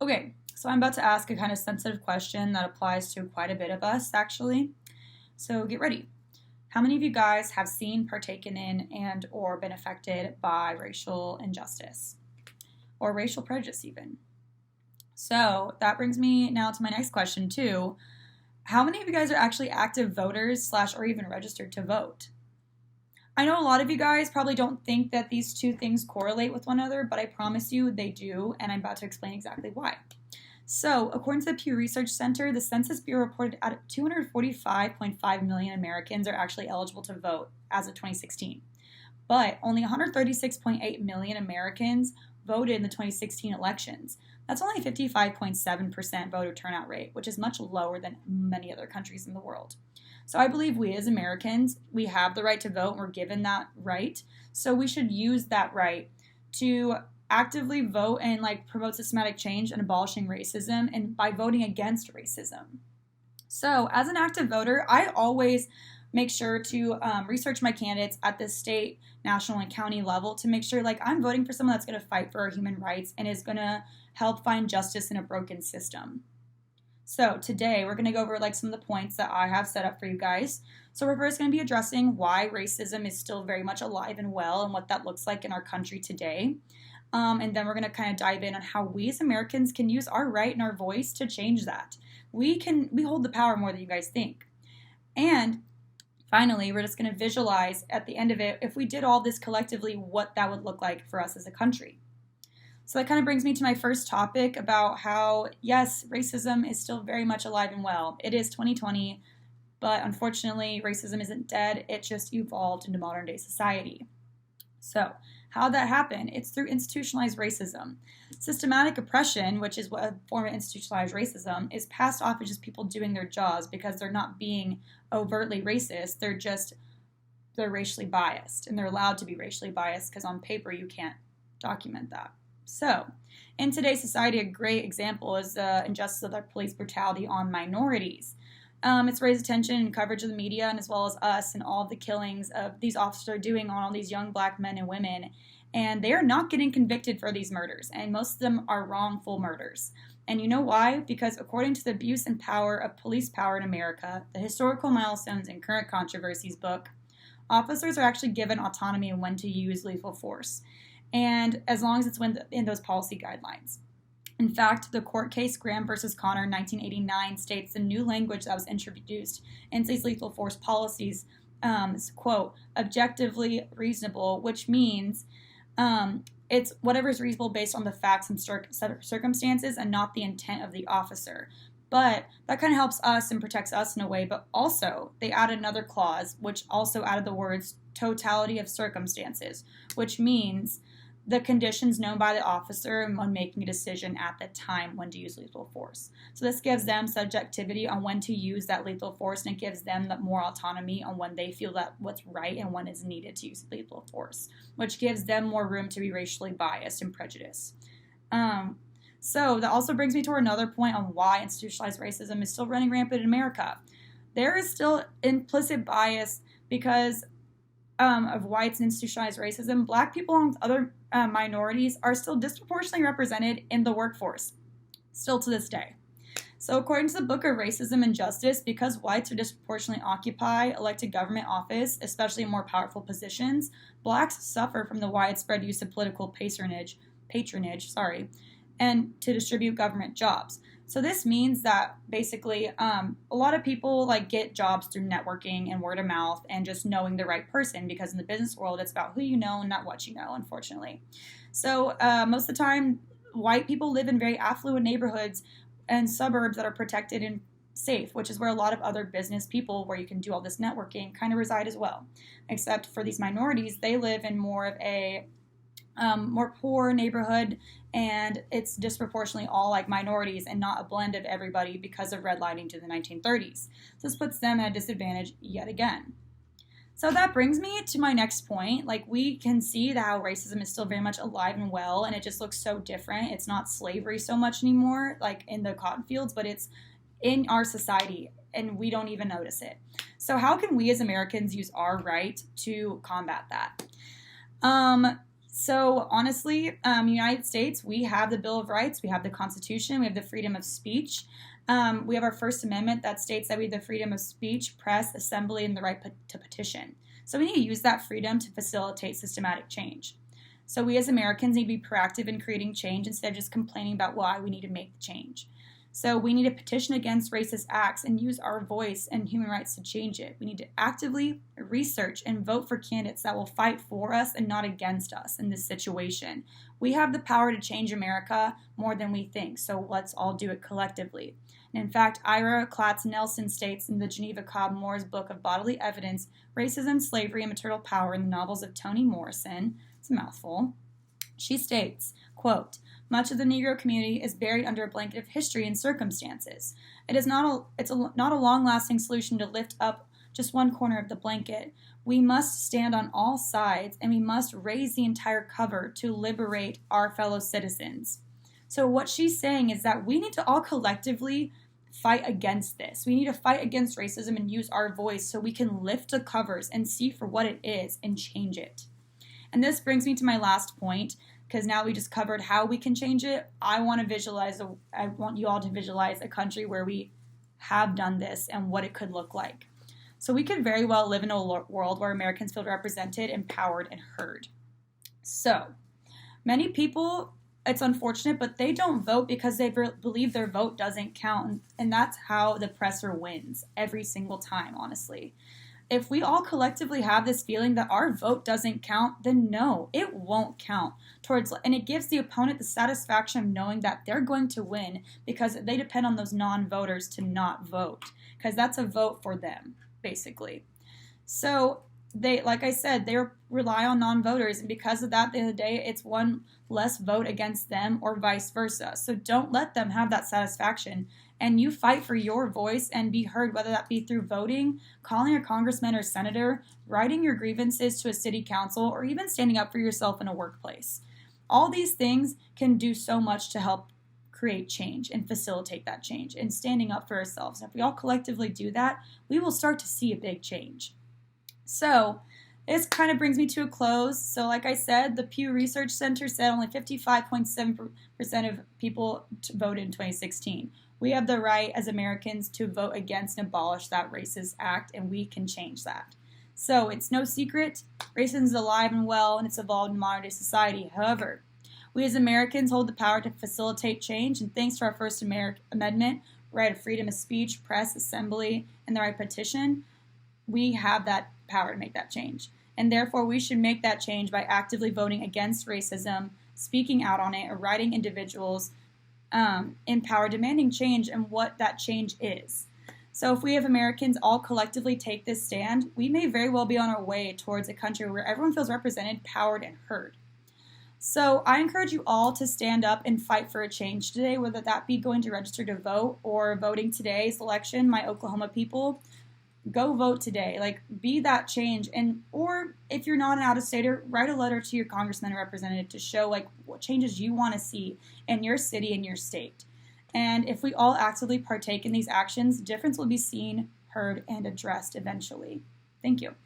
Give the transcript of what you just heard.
Okay, so I'm about to ask a kind of sensitive question that applies to quite a bit of us, actually. So get ready. How many of you guys have seen, partaken in, and or been affected by racial injustice or racial prejudice even? So that brings me now to my next question too. How many of you guys are actually active voters slash or even registered to vote? I know a lot of you guys probably don't think that these two things correlate with one another, but I promise you they do, and I'm about to explain exactly why. So, according to the Pew Research Center, the Census Bureau reported at 245.5 million Americans are actually eligible to vote as of 2016. But only 136.8 million Americans voted in the 2016 elections. That's only a 55.7% voter turnout rate, which is much lower than many other countries in the world. So I believe we as Americans, we have the right to vote, and we're given that right. So we should use that right to actively vote and promote systematic change and abolishing racism and by voting against racism. So as an active voter, I always make sure to research my candidates at the state, national, and county level to make sure I'm voting for someone that's going to fight for our human rights and is going to help find justice in a broken system. So today we're going to go over some of the points that I have set up for you guys. So we're first going to be addressing why racism is still very much alive and well and what that looks like in our country today. And then we're going to kind of dive in on how we as Americans can use our right and our voice to change that. We hold the power more than you guys think. And finally, we're just going to visualize at the end of it, if we did all this collectively, what that would look like for us as a country. So that kind of brings me to my first topic about how, yes, racism is still very much alive and well. It is 2020, but unfortunately, racism isn't dead. It just evolved into modern day society. So how'd that happen? It's through institutionalized racism. Systematic oppression, which is a form of institutionalized racism, is passed off as just people doing their jobs because they're not being overtly racist. They're racially biased, and they're allowed to be racially biased because on paper you can't document that. So, in today's society, a great example is the injustice of the police brutality on minorities. It's raised attention and coverage of the media, and as well as us, and all of the killings of these officers are doing on all these young black men and women. And they are not getting convicted for these murders, and most of them are wrongful murders. And you know why? Because according to the Abuse and Power of Police Power in America, the Historical Milestones and Current Controversies book, officers are actually given autonomy in when to use lethal force, and as long as it's in those policy guidelines. In fact, the court case Graham versus Connor in 1989 states the new language that was introduced in these lethal force policies is, quote, objectively reasonable, which means it's whatever is reasonable based on the facts and circumstances and not the intent of the officer. But that kind of helps us and protects us in a way, but also they added another clause which also added the words totality of circumstances, which means the conditions known by the officer when making a decision at the time when to use lethal force. So this gives them subjectivity on when to use that lethal force, and it gives them more autonomy on when they feel that what's right and when is needed to use lethal force, which gives them more room to be racially biased and prejudiced. So that also brings me to another point on why institutionalized racism is still running rampant in America. There is still implicit bias because of whites and institutionalized racism. Black people and other minorities are still disproportionately represented in the workforce, still to this day. So according to the Book of Racism and Justice, because whites are disproportionately occupy elected government office, especially in more powerful positions, blacks suffer from the widespread use of political patronage, and to distribute government jobs. So this means that basically a lot of people get jobs through networking and word of mouth and just knowing the right person, because in the business world it's about who you know and not what you know, unfortunately. So most of the time white people live in very affluent neighborhoods and suburbs that are protected and safe, which is where a lot of other business people where you can do all this networking kind of reside as well. Except for these minorities, they live in more of a more poor neighborhood, and it's disproportionately all minorities and not a blend of everybody because of redlining to the 1930s. So this puts them at a disadvantage yet again. So that brings me to my next point. We can see that how racism is still very much alive and well, and it just looks so different. It's not slavery so much anymore, in the cotton fields, but it's in our society, and we don't even notice it. So how can we as Americans use our right to combat that? So honestly, United States, we have the Bill of Rights, we have the Constitution, we have the freedom of speech. We have our First Amendment that states that we have the freedom of speech, press, assembly, and the right to petition. So we need to use that freedom to facilitate systematic change. So we as Americans need to be proactive in creating change instead of just complaining about why we need to make the change. So we need to petition against racist acts and use our voice and human rights to change it. We need to actively research and vote for candidates that will fight for us and not against us in this situation. We have the power to change America more than we think, so let's all do it collectively. And in fact, Ira Katz-Nelson states in the Geneva Cobb-Moore's book of Bodily Evidence, Racism, Slavery, and Maternal Power in the novels of Toni Morrison, it's a mouthful, she states, quote, much of the Negro community is buried under a blanket of history and circumstances. It's not a long-lasting solution to lift up just one corner of the blanket. We must stand on all sides, and we must raise the entire cover to liberate our fellow citizens. So what she's saying is that we need to all collectively fight against this. We need to fight against racism and use our voice so we can lift the covers and see for what it is and change it. And this brings me to my last point, because now we just covered how we can change it. I want you all to visualize a country where we have done this and what it could look like. So we could very well live in a world where Americans feel represented, empowered, and heard. So many people, it's unfortunate, but they don't vote because they believe their vote doesn't count. And that's how the oppressor wins every single time, honestly. If we all collectively have this feeling that our vote doesn't count, then no, it won't count. And it gives the opponent the satisfaction of knowing that they're going to win because they depend on those non-voters to not vote, because that's a vote for them, basically. So they, like I said, they rely on non-voters, and because of that, at the end of the day, it's one less vote against them or vice versa. So don't let them have that satisfaction. And you fight for your voice and be heard, whether that be through voting, calling a congressman or senator, writing your grievances to a city council, or even standing up for yourself in a workplace. All these things can do so much to help create change and facilitate that change and standing up for ourselves. If we all collectively do that, we will start to see a big change. So this kind of brings me to a close. So like I said, the Pew Research Center said only 55.7% of people voted in 2016. We have the right as Americans to vote against and abolish that racist act, and we can change that. So it's no secret, racism is alive and well, and it's evolved in modern day society. However, we as Americans hold the power to facilitate change, and thanks to our First Amendment, right of freedom of speech, press, assembly, and the right to petition, we have that power to make that change. And therefore, we should make that change by actively voting against racism, speaking out on it, or writing individuals in power, demanding change and what that change is. So if we have Americans all collectively take this stand, we may very well be on our way towards a country where everyone feels represented, powered, and heard. So I encourage you all to stand up and fight for a change today, whether that be going to register to vote or voting today's election, my Oklahoma people. Go vote today. Like, be that change. Or if you're not an out-of-stater, write a letter to your congressman or representative to show like what changes you want to see in your city and your state. And if we all actively partake in these actions, difference will be seen, heard, and addressed eventually. Thank you.